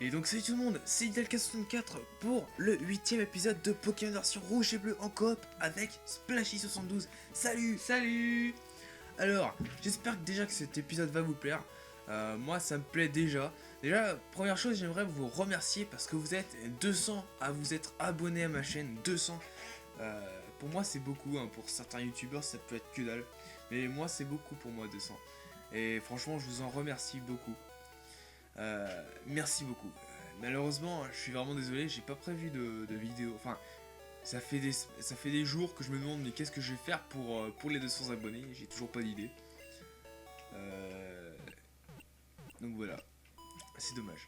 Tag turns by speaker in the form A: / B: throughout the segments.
A: Et donc salut tout le monde, c'est Idalka64 pour le 8ème épisode de Pokémon version rouge et bleu en coop avec Splashy72. Salut.
B: Salut.
A: Alors, j'espère déjà que cet épisode va vous plaire. Moi ça me plaît déjà. Déjà, première chose, j'aimerais vous remercier parce que vous êtes 200 à vous être abonnés à ma chaîne. 200. Pour moi c'est beaucoup, hein. Pour certains youtubeurs ça peut être que dalle. Mais moi c'est beaucoup pour moi 200. Et franchement je vous en remercie beaucoup. Merci beaucoup. Malheureusement, je suis vraiment désolé, j'ai pas prévu de vidéo. Enfin, ça fait des jours que je me demande mais qu'est-ce que je vais faire pour les 200 abonnés. J'ai toujours pas d'idée. Donc voilà, c'est dommage.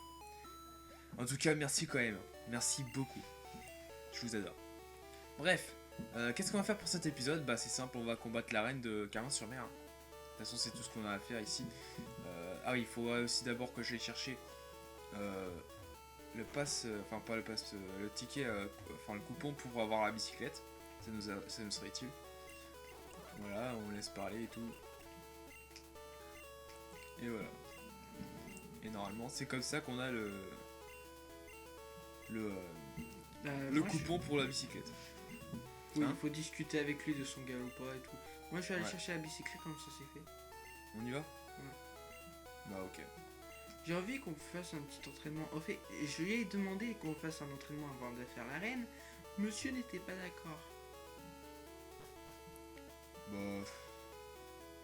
A: En tout cas, merci quand même. Merci beaucoup. Je vous adore. Bref, qu'est-ce qu'on va faire pour cet épisode? Bah c'est simple, on va combattre la reine de Carmin-sur-Mer. De toute façon, c'est tout ce qu'on a à faire ici. Ah oui, il faudra aussi d'abord que j'aille chercher le pass, enfin pas le pass, le ticket, enfin le coupon pour avoir la bicyclette. Ça nous serait utile. Voilà, on laisse parler et tout. Et voilà. Et normalement, c'est comme ça qu'on a le coupon pour la bicyclette.
B: Oui,
A: Hein,
B: il faut discuter avec lui de son galop pas et tout. Moi je vais aller chercher la bicyclette comme ça c'est fait.
A: on y va? Bah ok.
B: J'ai envie qu'on fasse un petit entraînement. En fait, je lui ai demandé qu'on fasse un entraînement avant de faire l'arène. Monsieur n'était pas d'accord.
A: Bah...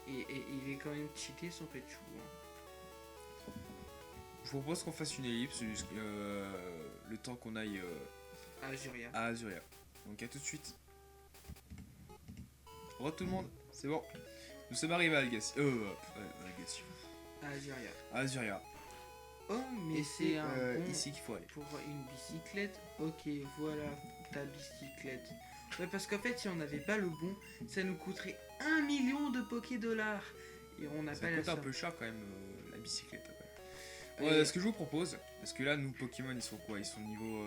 B: Et il est quand même cheaté son pet chou. Hein.
A: Je vous propose qu'on fasse une ellipse jusqu'à le temps qu'on aille
B: À Azuria.
A: à Azuria. Donc à tout de suite. Au revoir tout le monde, c'est bon. Nous sommes arrivés à Algacio. Algacio.
B: À Azuria.
A: À Azuria.
B: Oh, mais
A: Et
B: c'est un bon
A: ici qu'il faut aller.
B: pour une bicyclette. Ok, voilà ta bicyclette. Ouais, parce qu'en fait, si on n'avait pas le bon, ça nous coûterait 1 million de Poké-dollars. Et on n'a
A: Ça
B: pas la
A: coûte un
B: somme.
A: peu cher quand même la bicyclette.
B: Et-
A: Ouais, ce que je vous propose, parce que là nous Pokémon ils sont quoi? Ils sont niveau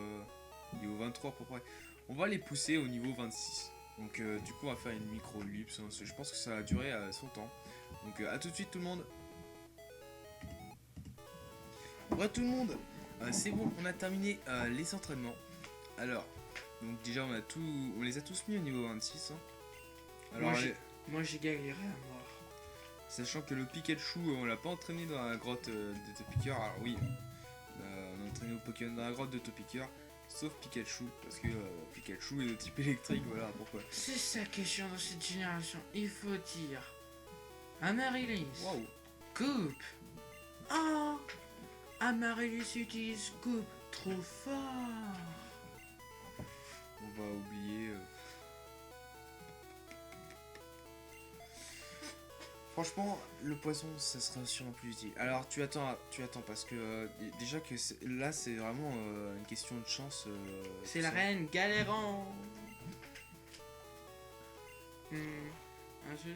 A: 23 à peu près. On va les pousser au niveau 26. Donc du coup on va faire une micro ellipse. Je pense que ça va durer son temps. Donc à tout de suite tout le monde. Ouais tout le monde, c'est bon, on a terminé les entraînements. Alors, donc déjà on les a tous mis au niveau 26. Hein. Alors,
B: Moi j'ai galéré à mort.
A: sachant que le Pikachu, on l'a pas entraîné dans la grotte de Topiqueur. Alors oui, on a entraîné au Pokémon dans la grotte de Topiqueur, sauf Pikachu, parce que Pikachu est de type électrique, voilà pourquoi.
B: C'est sa question dans cette génération, il faut dire. Amaryllis,
A: Waouh.
B: coupe. Oh, Amaryllis utilise coupe trop fort.
A: On va oublier. Franchement, le poisson, ça sera sûrement plus utile. Alors, tu attends parce que déjà que là, c'est vraiment une question de chance.
B: C'est
A: tout
B: la
A: ça.
B: reine galérant. Un joli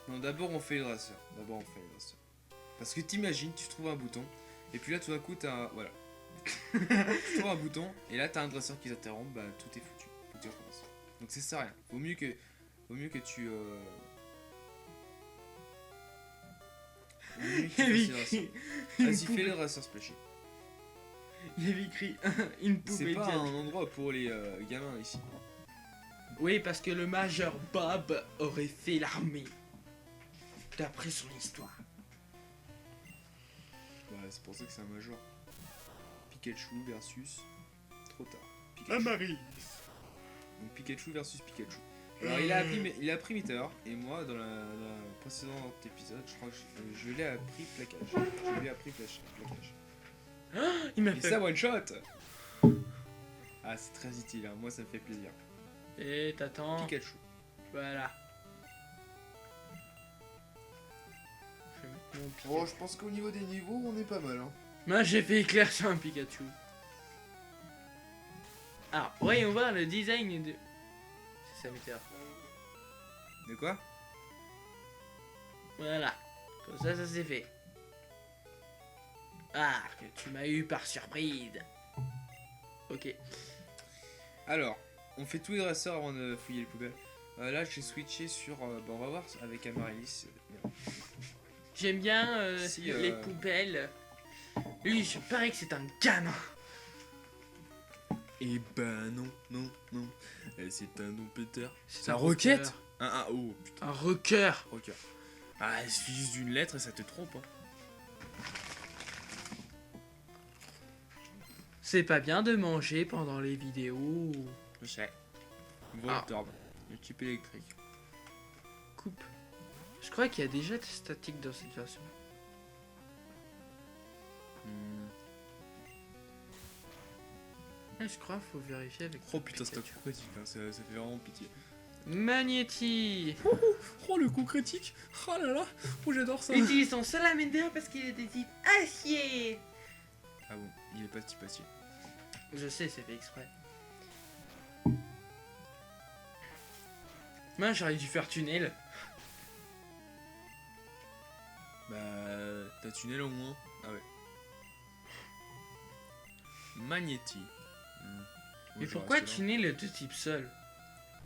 A: Non, d'abord on fait le dresseur. Parce que t'imagines, tu trouves un bouton, et puis là, tout d'un coup, t'as voilà. Tu trouves un bouton, et là, t'as un dresseur qui s'interrompt, bah tout est foutu. Faut que tu recommences. Donc c'est ça rien. Vaut mieux que tu. Vaut mieux que tu fasses le dresseur. Vas-y, fais le dresseur Splashy.
B: Il avait écrit une
A: C'est
B: poupée
A: pas
B: diable.
A: un endroit pour les gamins ici.
B: Oui, parce que le major Bob aurait fait l'armée. D'après son histoire.
A: Bah, c'est pour ça que c'est un major. Pikachu versus. Trop tard. Pikachu.
B: Amaryllis.
A: Donc Pikachu versus Pikachu. Alors il a appris Meteor, et moi dans la précédent épisode, je crois que je l'ai appris plaquage. Je lui ai appris plaquage.
B: Il m'a
A: Et
B: fait.
A: ça one shot. Ah c'est très utile, hein. Moi ça me fait plaisir.
B: Et t'attends.
A: Pikachu.
B: Voilà. Je vais mettre mon Pikachu.
A: Oh je pense qu'au niveau des niveaux on est pas mal hein.
B: Moi j'ai fait éclair sur un Pikachu. Alors, voyons voir le design de. C'est ça, météore.
A: De quoi?
B: Voilà. Comme ça s'est fait. Ah, que tu m'as eu par surprise. Ok.
A: Alors, on fait tous les dresseurs avant de fouiller les poubelles. Là j'ai switché sur. Bon on va voir avec Amaryllis.
B: J'aime bien
A: Si,
B: les poubelles. Lui, je parie que c'est un gamin.
A: Eh ben non, non, non. C'est un nom Peter.
B: C'est
A: C'est un
B: un
A: roquette.
B: rocker.
A: Oh putain,
B: Un rocker.
A: rocker. Ah, il suffit juste d'une lettre et ça te trompe. Hein.
B: C'est pas bien de manger pendant les vidéos.
A: Je sais. Voltorb, le type électrique.
B: Coupe. Je crois qu'il y a déjà des statiques dans cette version.
A: Hmm.
B: Ouais, je crois, faut vérifier avec.
A: Oh putain, c'est un coup critique, hein. Ça fait vraiment pitié.
B: Magnéti.
A: Oh le coup critique. Oh là là, oh j'adore ça.
B: Utilise son salamander parce qu'il est de type acier.
A: Ah bon, il est pas type acier.
B: Je sais, c'est fait exprès. Moi, j'aurais dû faire tunnel.
A: Bah, t'as tunnel au moins. Ah ouais. Magnéti. Moi,
B: Mais
A: je
B: pourquoi
A: reste là.
B: tunnel est de type sol?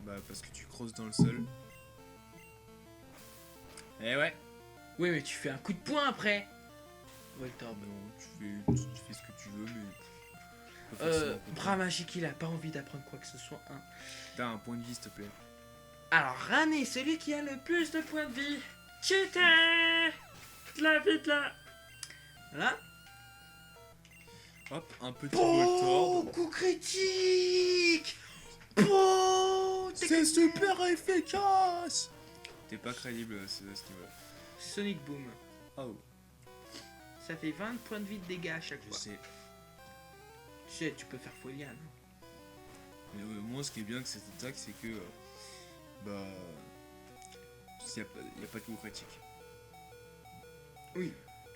A: Bah, parce que tu creuses dans le sol. Eh ouais.
B: Oui, mais tu fais un coup de poing après. Voltorb.
A: Non, tu fais ce que tu veux, mais. pas forcément content.
B: Bras magique, il a pas envie d'apprendre quoi que ce soit. Hein.
A: T'as un point de vie, s'il te plaît.
B: Alors, Rané, celui qui a le plus de points de vie. Cheater de la vie de la. Voilà.
A: Hop, un petit
B: Oh,
A: Voltorb.
B: coup critique. Oh,
A: C'est super efficace. T'es pas crédible à ce niveau-là.
B: Sonic Boom.
A: Oh,
B: Ça fait 20 points de vie de dégâts à chaque
A: je
B: fois.
A: sais.
B: Tu sais, tu peux faire Folian.
A: Mais moi, ce qui est bien que cette attaque, c'est que. Bah. Il n'y a pas de coup critique.
B: Oui.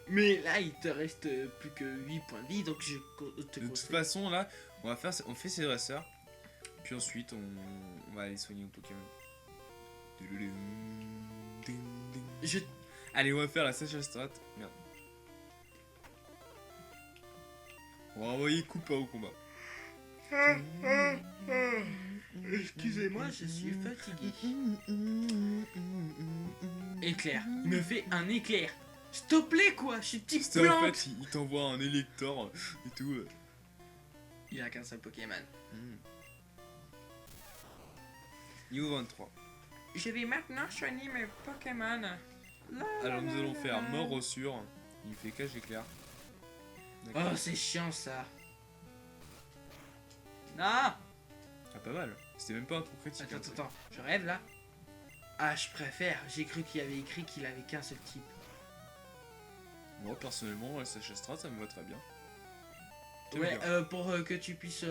B: Mais là, il te reste plus que 8 points de vie, donc je te
A: De toute
B: conseille.
A: façon, là, on fait ses dresseurs. Puis ensuite, on va aller soigner nos Pokémon.
B: Je...
A: Allez, on va faire la Sasha Strat. Merde. On va envoyer Koopa au combat.
B: Excusez-moi, je suis fatigué. Éclair. Il me fait un éclair. S'il te plaît, quoi. Je suis type
A: C'était en
B: plante.
A: fait, il t'envoie un Elector et tout.
B: Il a qu'un seul Pokémon.
A: Niveau 23.
B: Je vais maintenant soigner mes Pokémon.
A: Alors nous allons faire morsure. Il fait cage éclair.
B: Oh, c'est chiant ça. Non.
A: Ah, pas mal. C'était même pas un coup critique. hein, ça.
B: Attends. Je rêve là. Ah, je préfère. J'ai cru qu'il y avait écrit qu'il avait qu'un seul type.
A: Moi, personnellement, la Sasha Strat, ça me va très bien. J'aime
B: Ouais,
A: bien.
B: pour que tu puisses te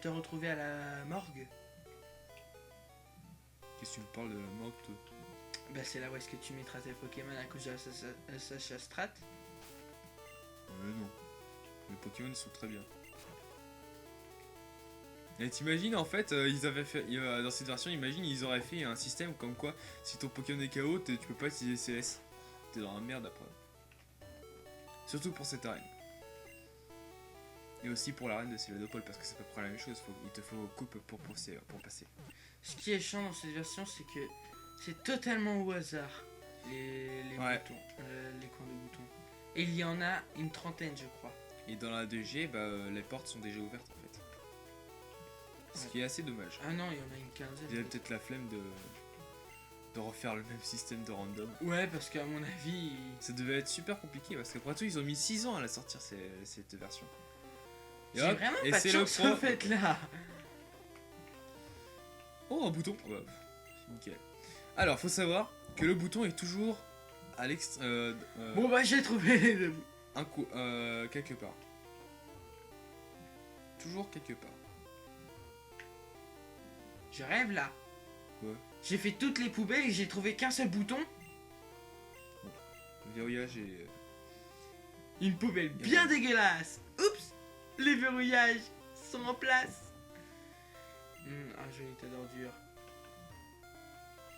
B: retrouver à la morgue.
A: Qu'est-ce que tu me parles de la mort, toi?
B: Bah, c'est là où est-ce que tu mettras tes Pokémon à cause de la Sasha Strat.
A: Non. Les Pokémon ils sont très bien. Et t'imagines en fait, ils avaient fait dans cette version, imagine ils auraient fait un système comme quoi si ton Pokémon est KO, tu peux pas utiliser CS. T'es dans la merde après. Surtout pour cette arène. Et aussi pour l'arène de Céladopole parce que c'est à peu près la même chose, il te faut coupe pour passer.
B: Ce qui est chiant dans cette version, c'est que c'est totalement au hasard. Les
A: Ouais.
B: boutons, les coins de boutons. Et il y en a une trentaine, je crois.
A: Et dans la 2G, les portes sont déjà ouvertes en fait. Ce qui est assez dommage.
B: Ah non, il y en a une quinzaine.
A: Il y a peut-être la flemme de refaire le même système de random.
B: Ouais, parce qu'à mon avis,
A: Ça devait être super compliqué parce qu'après tout, ils ont mis 6 ans à la sortir cette version. Et
B: j'ai
A: hop,
B: vraiment
A: et
B: pas de
A: c'est le
B: chance
A: pro.
B: en fait là.
A: Oh, un bouton. Oh, bah, nickel. Alors, faut savoir que le bouton est toujours à l'extrême.
B: Bon bah j'ai trouvé les deux.
A: Quelque part. Toujours quelque part.
B: Je rêve là.
A: Quoi?
B: J'ai fait toutes les poubelles et j'ai trouvé qu'un seul bouton.
A: Verrouillage et.
B: Une poubelle bien dégueulasse. Oups, les verrouillages sont en place. Un joli tas d'ordures.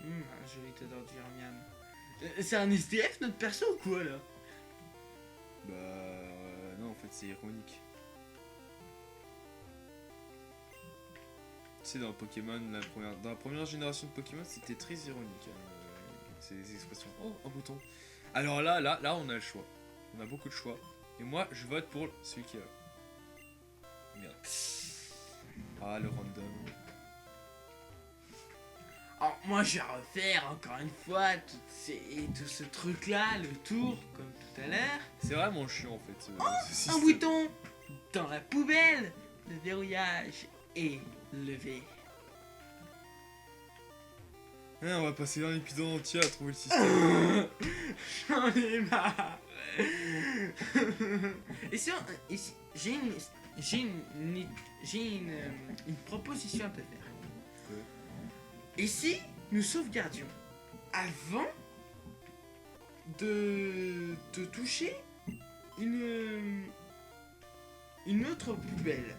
B: Un joli tas d'ordures, miam. C'est un SDF notre perso ou quoi là?
A: Non, en fait, c'est ironique. Tu sais, dans Pokémon, dans la première génération de Pokémon, c'était très ironique. Ces expressions. Oh, un bouton. Alors là, on a le choix. On a beaucoup de choix. Et moi, je vote pour celui qui a. Merde. Ah, le random.
B: Alors, moi, je vais refaire encore une fois tout ce truc-là, le tour, comme tout à l'heure.
A: C'est vraiment chiant en fait. Ce
B: Un
A: système.
B: bouton dans la poubelle. Le verrouillage est levé.
A: Hein, on va passer un épisode entier à trouver le système.
B: J'en ai marre. Et si j'ai une proposition à te faire.
A: Ouais.
B: Et si nous sauvegardions avant de toucher une autre poubelle?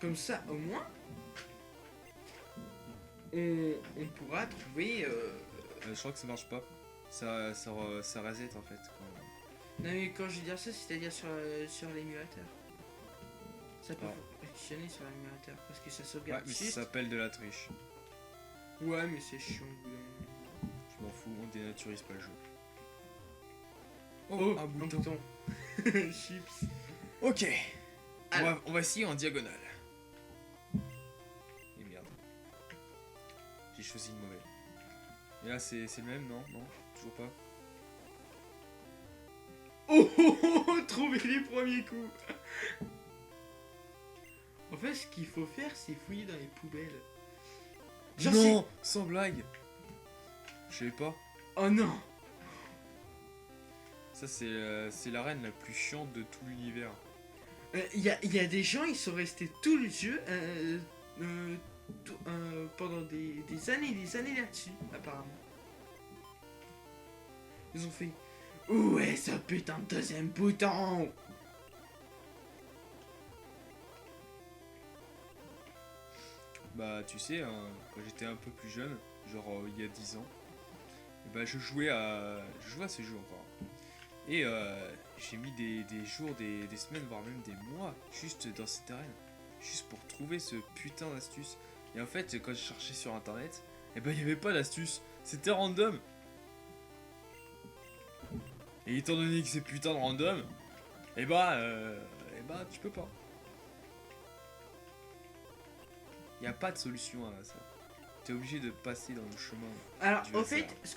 B: Comme ça, au moins, on pourra trouver...
A: Je crois que ça marche pas. Ça reset en fait.
B: Non mais quand je veux dire ça, c'est-à-dire sur l'émulateur. Ça peut
A: Ah.
B: fonctionner sur l'émulateur parce que ça
A: Ouais,
B: sauvegarde
A: mais ça
B: juste.
A: s'appelle de la triche.
B: Ouais, mais c'est chiant au bout d'un moment.
A: Je m'en fous, on dénaturise pas le jeu.
B: Oh,
A: un bouton.
B: Chips.
A: Ok.
B: Alors.
A: On va essayer en diagonale. Et merde. J'ai choisi le mauvais. Et là c'est le même, non? Non? Toujours pas?
B: Oh, trouver les premiers coups. En fait, ce qu'il faut faire, c'est fouiller dans les poubelles. Genre,
A: Non! Sans blague! Je sais pas.
B: Oh non.
A: Ça c'est l'arène la plus chiante de tout l'univers.
B: Il y a des gens, ils sont restés tout le jeu pendant des années et des années là-dessus, apparemment. Ils ont fait où est ce putain de deuxième bouton?
A: Bah tu sais, hein, quand j'étais un peu plus jeune, genre il y a 10 ans, bah je jouais à ce jeu encore. Et j'ai mis des jours, des semaines, voire même des mois, juste dans cette arène. Juste pour trouver ce putain d'astuce. Et en fait, quand je cherchais sur internet, et bah il n'y avait pas d'astuce. C'était random. Et étant donné que c'est putain de random, et bah tu peux pas. Y a pas de solution à ça. T'es obligé de passer dans le chemin.
B: Alors,
A: du
B: au
A: hasard.
B: fait, ce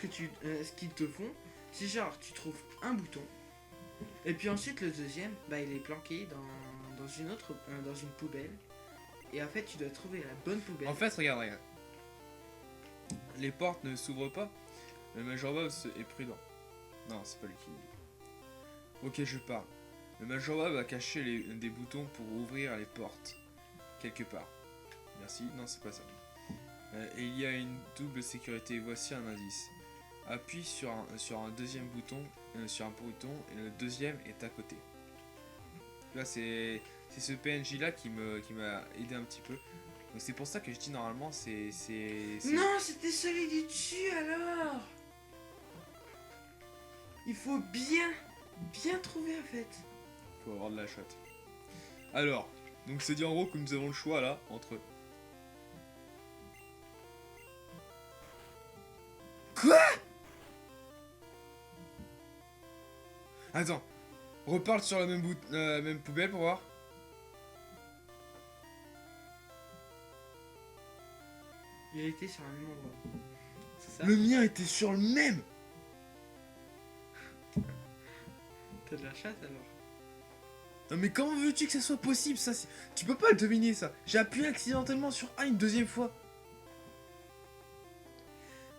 B: qu'ils te font, c'est genre, tu trouves un bouton, et puis ensuite le deuxième, bah il est planqué dans une autre, dans une poubelle, et en fait, tu dois trouver la bonne poubelle.
A: En fait, regarde. Les portes ne s'ouvrent pas. Le Major Bob est prudent. Non, c'est pas lui qui. Ok, je parle. Le Major Bob a caché des boutons pour ouvrir les portes. Quelque part. Merci. Non, c'est pas ça. Et il y a une double sécurité. Voici un indice. Appuie sur un deuxième bouton, sur un bouton, et le deuxième est à côté. Là, c'est ce PNJ là qui m'a aidé un petit peu. Donc c'est pour ça que je dis normalement c'est.
B: Non, c'était celui du dessus alors. Il faut bien trouver en fait.
A: Faut avoir de la chatte. Alors, donc c'est dit en gros que nous avons le choix là entre. Quoi? Attends, reparle sur la même poubelle pour voir.
B: Il était sur un même endroit. C'est ça?
A: Le mien était sur le même.
B: T'as de la chatte alors?
A: Non mais comment veux-tu que ça soit possible ça? Tu peux pas le deviner ça. J'ai appuyé accidentellement sur A une deuxième fois.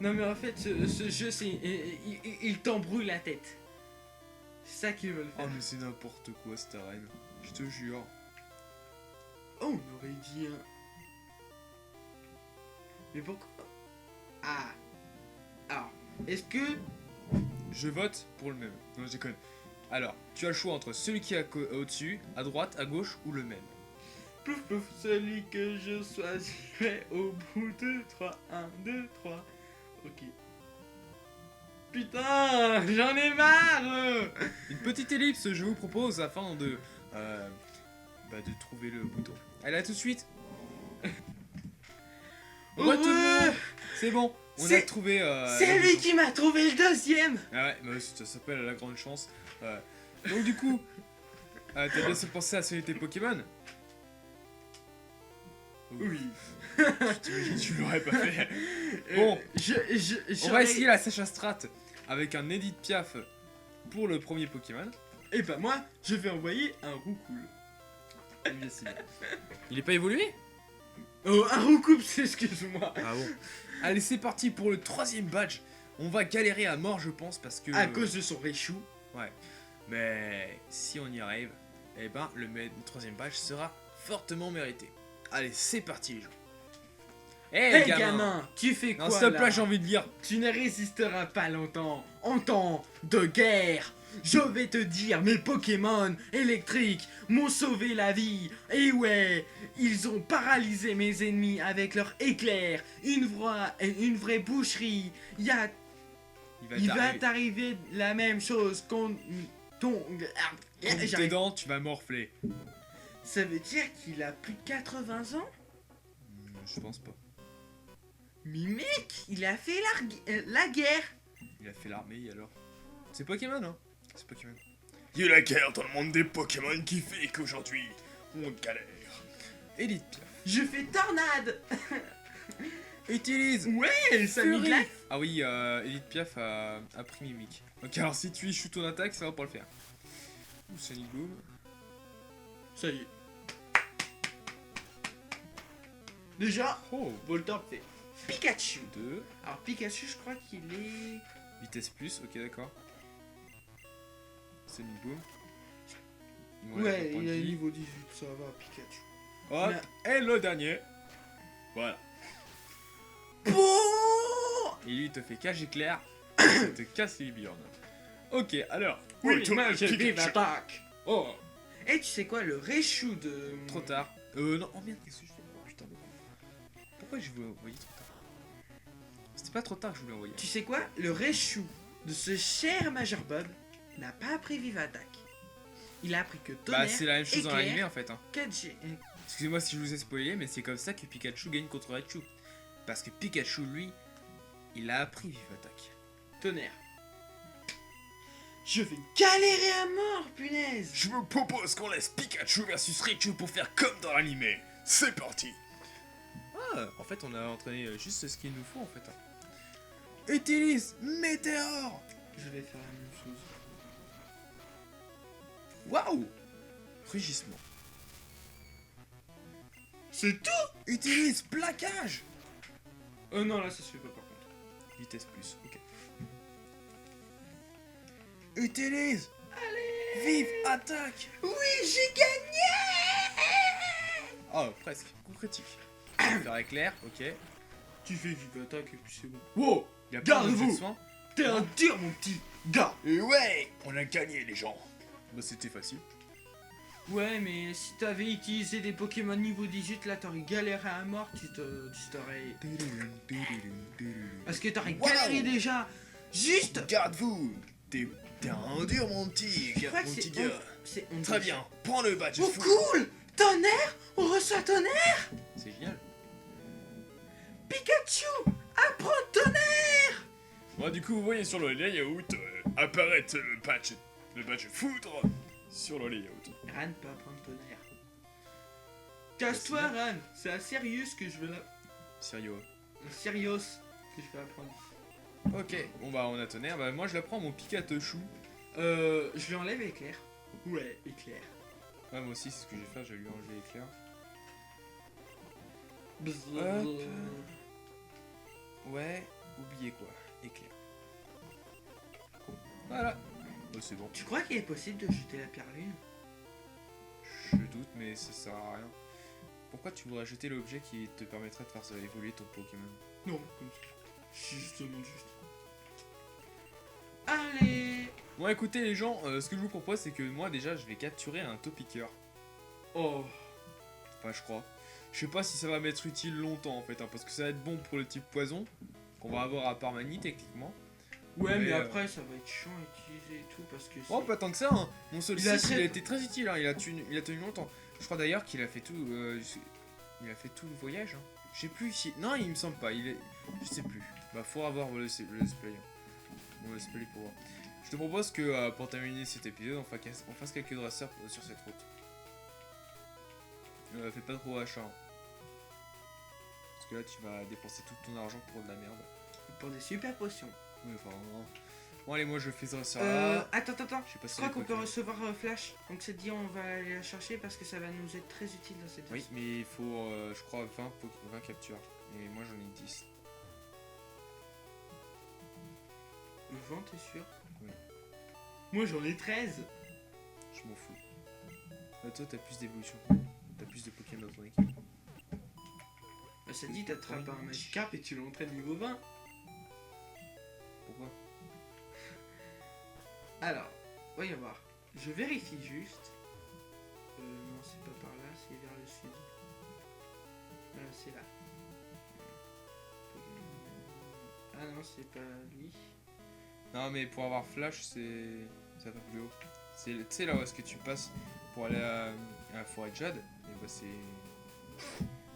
B: Non mais en fait, ce jeu, il t'embrouille la tête. C'est ça qu'ils veulent
A: Oh
B: faire.
A: mais c'est n'importe quoi cette arène. Je te jure.
B: Oh, on aurait dit un... Mais pourquoi? Ah. Alors, est-ce que...
A: Je vote pour le même. Non, je déconne. Alors, tu as le choix entre celui qui est au-dessus, à droite, à gauche ou le même.
B: Plouf plouf, celui que je choisirai au bout de 3. 1, 2, 3. Ok. Putain, j'en ai marre.
A: Une petite ellipse, je vous propose afin de trouver le bouton. Allez, à tout de suite.
B: Ouais.
A: Ouais, tout le monde. C'est bon, On a
B: C'est-
A: trouvé.
B: C'est
A: le
B: lui
A: bouton.
B: qui m'a trouvé le deuxième.
A: Ah ouais, mais ça s'appelle la grande chance. Donc du coup, t'as bien pensé à soigner tes Pokémon?
B: Oui.
A: T'imagines, tu l'aurais pas fait. Bon, on va essayer la sèche à strat avec un Edith Piaf pour le premier Pokémon.
B: Et bah moi, je vais envoyer un Roucoule.
A: Il est pas évolué?
B: Oh, un Roucoupe, excuse-moi.
A: Ah bon. Allez, c'est parti pour le troisième badge. On va galérer à mort, je pense, parce que.
B: À cause de son réchou.
A: Ouais. Mais si on y arrive, eh ben le troisième badge sera fortement mérité. Allez, c'est parti les gens.
B: Hé gamin, tu fais quoi
A: Non, s'il te
B: là?
A: plaît, j'ai envie de lire.
B: Tu ne résisteras pas longtemps. En temps de guerre, je vais te dire, mes Pokémon électriques m'ont sauvé la vie. Et ouais, ils ont paralysé mes ennemis avec leur éclair. Une vraie boucherie. Il va t'arriver la même chose qu'on ton...
A: Quand tes dents, tu vas morfler.
B: Ça veut dire qu'il a plus de 80 ans?
A: Je pense pas.
B: Mais mec, il a fait la guerre.
A: Il a fait l'armée alors. C'est Pokémon, hein? C'est Pokémon. Il y a la guerre dans le monde des Pokémon qui fait qu'aujourd'hui, on galère. Elite Piaf.
B: Je fais tornade.
A: Utilise.
B: Ouais, ça
A: Fury.
B: m'éclate.
A: Ah oui, Elite Piaf a pris Mimic. Ok, alors si tu shoot ton attaque, ça va pas le faire. Ouh, Sonic Boom.
B: Ça y est. Déjà,
A: Oh,
B: Voltorb fait Pikachu.
A: 2.
B: Alors Pikachu, je crois qu'il est...
A: Vitesse plus, ok, d'accord. Sonic Boom.
B: Ouais, il est niveau 18, ça va, Pikachu.
A: Hop, et le dernier. Voilà.
B: Bon.
A: Et lui, il te fait cage éclair. Il te casse les biornes. Ok, alors.
B: Oui,
A: toi,
B: moi, je
A: Pikachu.
B: vive attaque. Oh. Et tu sais quoi, le Raichu de...
A: Trop tard. Non, oh merde, qu'est-ce que je fais? Oh, putain de con. Pourquoi je voulais envoyer trop tard? C'était pas trop tard que je voulais envoyer.
B: Tu sais quoi, le Raichu de ce cher Major Bob n'a pas appris Vive Attaque. Il a appris que Tonnerre,
A: Bah, c'est la même chose dans
B: Éclair,
A: l'animé en fait. Hein.
B: 4G...
A: Excusez-moi si je vous ai spoilé, mais c'est comme ça que Pikachu gagne contre Raichu. Parce que Pikachu, lui, il a appris Vive Attaque.
B: Tonnerre. Je vais galérer à mort, punaise.
A: Je me propose qu'on laisse Pikachu versus Raichu pour faire comme dans l'animé. C'est parti. Ah, en fait, on a entraîné juste ce qu'il nous faut en fait. Hein. Utilise Météore.
B: Je vais faire la même chose.
A: Waouh. Rugissement.
B: C'est tout.
A: Utilise Plaquage.
B: Oh non, là ça se fait pas par contre.
A: Vitesse plus, ok. Utilise.
B: Allez.
A: Vive Attaque.
B: Oui, j'ai gagné.
A: Oh, presque. Coup critique. Faire éclair, ok.
B: Tu fais Vive Attaque et puis c'est bon.
A: Wow. Il y a pas
B: Garde-vous.
A: d'objet de soin.
B: T'es un dur, mon petit gars.
A: Et ouais, on a gagné les gens. Bah c'était facile.
B: Ouais, mais si t'avais utilisé des Pokémon niveau 18, là t'aurais galéré à mort, tu t'aurais... Parce que t'aurais galéré déjà. Juste.
A: Garde-vous. T'es un dur mon petit
B: Je crois que
A: mon
B: c'est
A: petit gars.
B: C'est
A: Très bien, prends le badge.
B: Oh
A: fou.
B: cool. Tonnerre. On reçoit Tonnerre.
A: C'est génial.
B: Pikachu. Apprends Tonnerre.
A: Moi du coup vous voyez sur le layout apparaître le badge foudre sur le layout.
B: Ran peut apprendre Tonnerre. Casse-toi Ran. C'est à Sirius que je veux la...
A: Sérieux.
B: Sirius que je vais apprendre.
A: Ok, bon bah on a tonnerre, bah moi je la prends mon Pikachu.
B: Je lui enlève éclair. Ouais, éclair.
A: Ouais moi aussi c'est ce que je vais faire, je vais lui enlever éclair.
B: Bzzz.
A: Hop. Ouais, oubliez quoi, éclair. Voilà. Oh, c'est bon.
B: Tu crois qu'il est possible de jeter la pierre lune?
A: Je doute mais ça sert à rien. Pourquoi tu voudrais jeter l'objet qui te permettrait de faire évoluer ton Pokémon?
B: Non, comme ça. Je demande juste. Allez.
A: Bon écoutez les gens, ce que je vous propose c'est que moi déjà je vais capturer un Topiqueur.
B: Oh.
A: Enfin je crois. Je sais pas si ça va m'être utile longtemps en fait, hein, parce que ça va être bon pour le type poison, qu'on va avoir à Parmanie techniquement.
B: Ouais, mais
A: Mais,
B: après ça va être chiant à utiliser et tout parce que.
A: Oh pas tant que ça, hein. Mon Solstice
B: Il a très-
A: il a été très utile, hein. il a tenu longtemps. Je crois d'ailleurs qu'il a fait tout il a fait tout le voyage. Hein. Je sais plus si... Non il me semble pas, je sais plus. Bah, faut avoir le let's play. Bon, let's play pour voir. Je te propose que pour terminer cet épisode, on fasse quelques dresseurs sur cette route. Fais pas trop achat. Hein. Parce que là, tu vas dépenser tout ton argent pour de la merde.
B: Pour des super potions.
A: Oui, enfin, non. Bon, allez, moi je fais ce dresseur là.
B: Attends.
A: Je sais pas
B: Je
A: si
B: crois
A: les
B: qu'on peut
A: Pokémon-
B: recevoir Flash. Donc c'est dit, on va aller la chercher parce que ça va nous être très utile dans cette
A: Oui,
B: version.
A: mais il faut, je crois, 20 captures. Et moi j'en ai 10.
B: Le vent, t'es sûr?
A: Oui.
B: Moi j'en ai 13.
A: Je m'en fous. Toi, t'as plus d'évolution. T'as plus de Pokémon dans ton équipe.
B: Bah, ça dit, t'attrapes un Magikarp et tu l'entraînes niveau 20.
A: Pourquoi?
B: Alors, voyons voir. Je vérifie juste. Non, c'est pas par là, c'est vers le sud. C'est là. Ah non, c'est pas lui.
A: Non, mais pour avoir Flash, c'est un peu plus haut. Tu sais, là où est-ce que tu passes pour aller à la forêt de Jade? Et bah, c'est.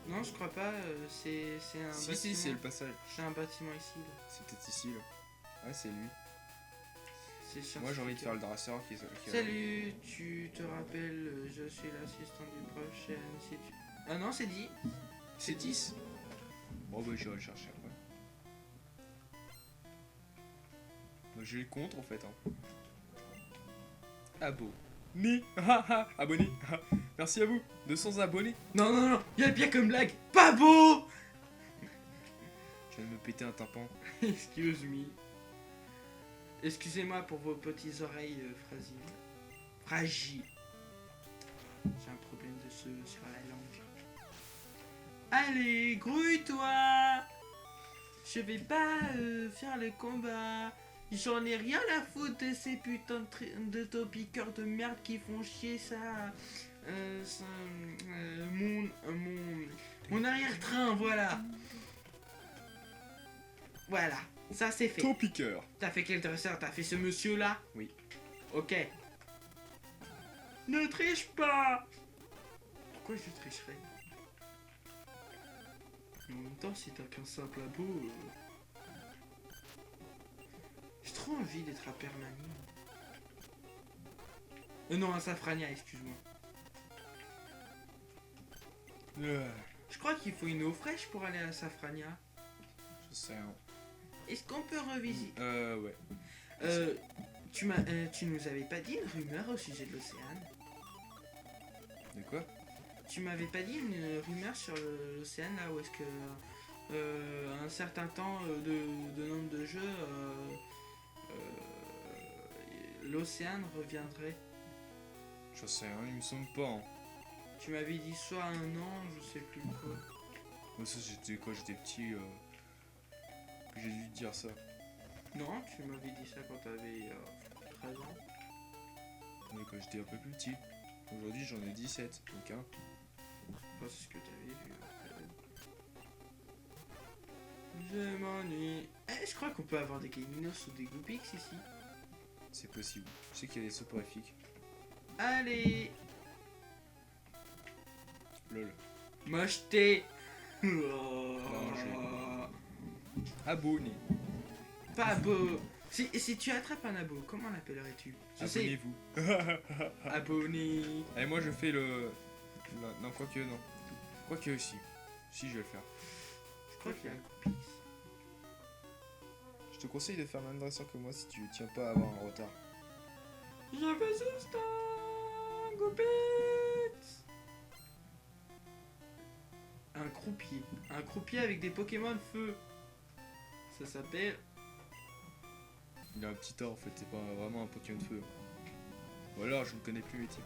B: Non, je crois pas. C'est un
A: Si,
B: bâtiment.
A: c'est le passage.
B: C'est un bâtiment ici. Là.
A: C'est peut-être ici, là. Ouais, c'est lui.
B: C'est
A: Moi, j'ai envie de faire le dresseur qui
B: Salut, tu te rappelles, je suis l'assistant du prochain. Si tu... Ah non, c'est dit.
A: C'est 10. Bon, bah, j'irai le chercher après. Bah, j'ai le contre en fait. Hein. Abonné. Abonné. Merci à vous. 200 abonnés.
B: Non, il y a bien comme blague. Pas beau.
A: Je viens de me péter un tympan.
B: Excuse me. Excusez-moi pour vos petites oreilles fragiles. J'ai un problème sur la langue. Allez, grouille-toi. Je vais pas faire le combat. J'en ai rien à foutre de ces putains de topiqueurs de merde qui font chier ça. Mon arrière-train, voilà. Voilà, ça c'est fait.
A: Topiqueur.
B: T'as fait quel dresseur? T'as fait ce monsieur-là?
A: Oui.
B: Ok. Ne triche pas. Pourquoi je tricherais? En même temps, si t'as qu'un simple abo... J'ai trop envie d'être à Permanie. Non, à Safrania, excuse-moi. Je crois qu'il faut une eau fraîche pour aller à Safrania.
A: Je sais. Hein.
B: Est-ce qu'on peut revisiter?
A: Ouais.
B: Tu nous avais pas dit une rumeur au sujet de l'océan?
A: De quoi?
B: Tu m'avais pas dit une rumeur sur l'océan là où est-ce que un certain temps de nombre de jeux l'océan reviendrait?
A: Je sais, hein, il me semble pas. Hein.
B: Tu m'avais dit soit un an, je sais plus quoi.
A: Moi, ça, c'était quand j'étais petit. Que j'ai dû te dire ça.
B: Non, tu m'avais dit ça quand t'avais 13 ans.
A: Mais quand j'étais un peu plus petit. Aujourd'hui, j'en ai 17. Donc, hein.
B: Enfin, c'est ce que t'avais vu. Je m'ennuie. Je crois qu'on peut avoir des Gainos ou des Goopix ici.
A: C'est possible. Je sais qu'il y a des soporifiques.
B: Allez,
A: Lol.
B: mocheté.
A: Abonné.
B: Pas beau. Si tu attrapes un abo, comment l'appellerais-tu? Je sais.
A: Abonnez-vous.
B: Abonné.
A: Et moi, je fais le. Non, quoique, non. Quoique aussi. Si, je vais le faire.
B: Je crois qu'il y a un Goopix.
A: Je te conseille de faire le même dresseur que moi si tu tiens pas à avoir un retard.
B: Je veux juste un Goopix. Un croupier. Un croupier avec des Pokémon feu. Ça s'appelle...
A: Il a un petit tort en fait, c'est pas vraiment un Pokémon de feu. Ou alors, je ne connais plus les types.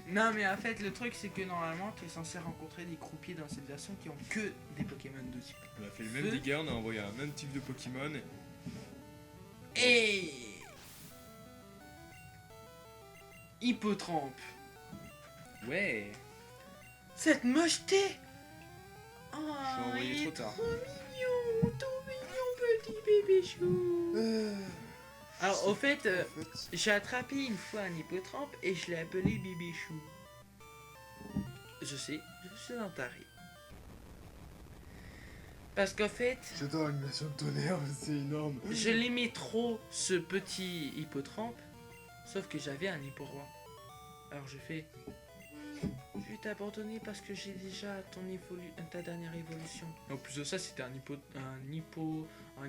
B: Non mais en fait le truc c'est que normalement tu es censé rencontrer des croupiers dans cette version qui ont que des Pokémon de type.
A: On a fait le même
B: Feu.
A: dégât, on a envoyé un même type de Pokémon.
B: Et... Hippotrampe.
A: Ouais.
B: Cette mocheté. Oh,
A: Je l'ai envoyé
B: il
A: trop
B: est
A: tard.
B: trop mignon, tout mignon petit bébé chou. Alors au fait, j'ai attrapé une fois un hippotrampe et je l'ai appelé bébé chou. Je sais, je suis un taré. Parce qu'en fait,
A: J'adore l'animation de tonnerre, c'est énorme.
B: je l'aimais trop, ce petit hippotrampe. Sauf que j'avais un hipporoi. Alors je fais... Je vais t'abandonner parce que j'ai déjà ta dernière évolution. Et en plus de ça, c'était un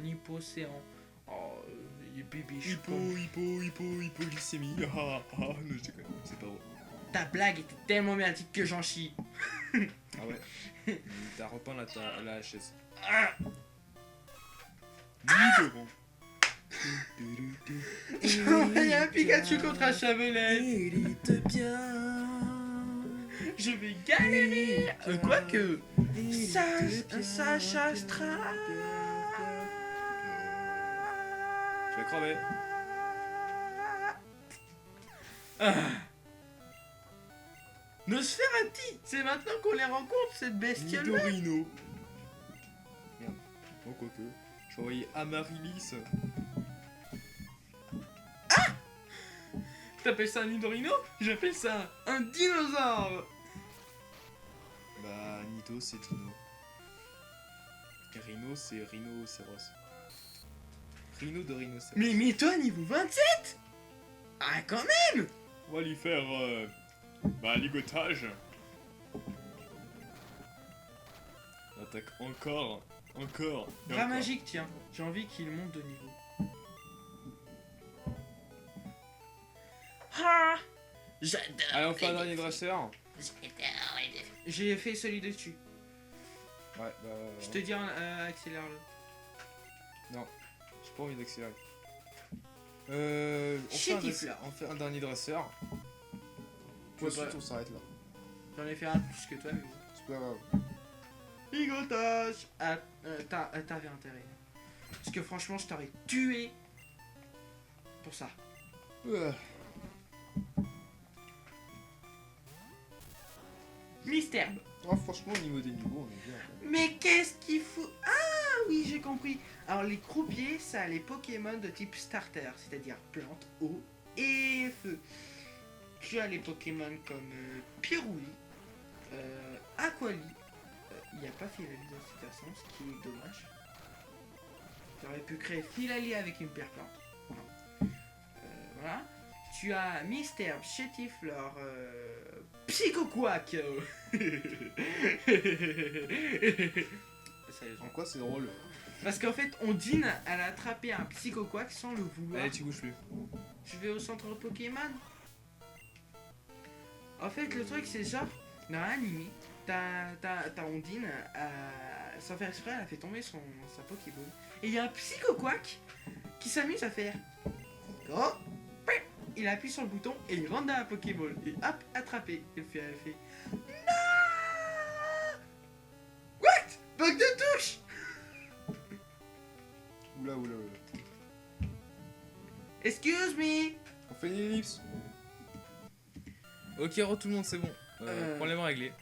B: hippocéan. Oh, il est bébé, je suis con.
A: Hypoglycémie. Ah, non, je déconne, c'est pas vrai.
B: Ta blague était tellement merdique que j'en chie.
A: Ah ouais. T'as repeint la chaise.
B: Ah, j'ai envoyé un Pikachu contre un Chavelet.
A: Hérite bien.
B: Je vais galérer. Quoique. Sacha Stra.
A: Tu vas crever.
B: Nosferati, c'est maintenant qu'on les rencontre, cette bestiole.
A: Nidorino. Merde. Bon, quoique. Je vais envoyer Amaryllis.
B: T'appelles ça un Nidorino? J'appelle ça un dinosaure.
A: Bah, Nito, c'est Dino. Et Rhino, c'est Rhinocéros. Rhino de Rhinocéros.
B: Mais toi, niveau 27? Ah, quand même.
A: On va lui faire ligotage. On attaque encore. Et
B: Bras
A: encore.
B: magique, tiens. J'ai envie qu'il monte de niveau. Ah, j'adore.
A: Allez, on fait un dernier dresseur.
B: J'ai fait celui dessus.
A: Ouais, bah.
B: Je te dis, accélère-le.
A: J'ai pas envie d'accélérer. On fait un dernier dresseur. Puis
B: Ouais,
A: ensuite
B: bah.
A: on s'arrête là.
B: J'en ai fait un plus que toi, mais bon.
A: C'est pas grave.
B: Ligotage. Ah, t'avais intérêt. Parce que franchement, je t'aurais tué pour ça. Mystère.
A: Oh, franchement, au niveau des niveaux, on est bien.
B: Mais qu'est-ce qu'il faut? Ah oui, j'ai compris. Alors les croupiers, ça a les Pokémon de type starter, c'est-à-dire plante, eau et feu. Tu as les Pokémon comme Pirouli, Aquali. Il n'y a pas Filali dans cette version, ce qui est dommage. J'aurais pu créer Filali avec une pierre plante. Voilà. Tu as Mystère, Chétiflore, Psychoquack. Sérieusement.
A: En quoi c'est drôle?
B: Parce qu'en fait, Ondine, elle a attrapé un Psychoquack sans le vouloir.
A: Allez, tu bouges plus.
B: Je vais au centre Pokémon. En fait, le truc, c'est genre, dans l'anime, t'as Ondine, sans faire exprès, elle a fait tomber sa Pokéball. Et il y a un Psychoquack qui s'amuse à faire. Oh, il appuie sur le bouton et il rentre dans la Pokéball. Et hop, attrapé. Elle fait. Non! What? Bug de touche!
A: Oula.
B: Excuse me!
A: On fait une ellipse. Ok, tout le monde, c'est bon. Problème réglé.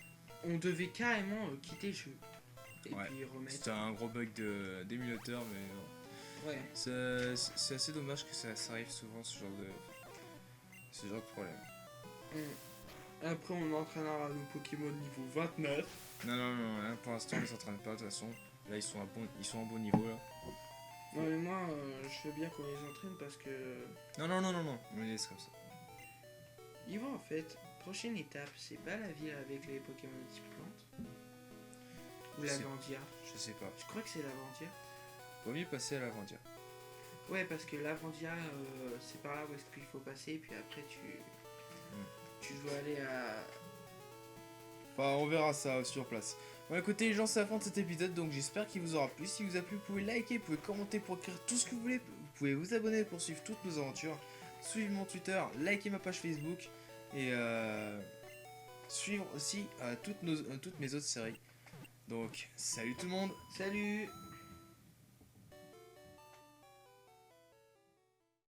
B: On devait carrément quitter le jeu. Et
A: Ouais.
B: puis remettre.
A: C'était un gros bug d'émulateur, mais
B: Ouais.
A: c'est assez dommage que ça arrive souvent, ce genre de problème.
B: Après, on entraînera nos Pokémon niveau 29.
A: Non, là, pour l'instant, ils s'entraînent pas, de toute façon. Là, ils sont à bon niveau, là.
B: Non, mais moi, je veux bien qu'on les entraîne parce que.
A: Non, on les laisse comme ça.
B: Ils vont en fait. Prochaine étape, c'est pas la ville avec les Pokémon de type plante. Ou
A: Je sais-
B: Lavandia.
A: Je sais pas.
B: Je crois que c'est Lavandia.
A: Vaut mieux passer à l'Avendia.
B: Ouais, parce que Lavandia, c'est par là où est-ce qu'il faut passer. Et puis après, tu dois aller à.
A: Enfin, on verra ça sur place. Bon, écoutez, les gens, c'est la fin de cet épisode, donc j'espère qu'il vous aura plu. Si vous a plu, vous pouvez liker, vous pouvez commenter pour écrire tout ce que vous voulez. Vous pouvez vous abonner pour suivre toutes nos aventures. Suivre mon Twitter, liker ma page Facebook. Et suivre aussi toutes mes autres séries. Donc, salut tout le monde!
B: Salut!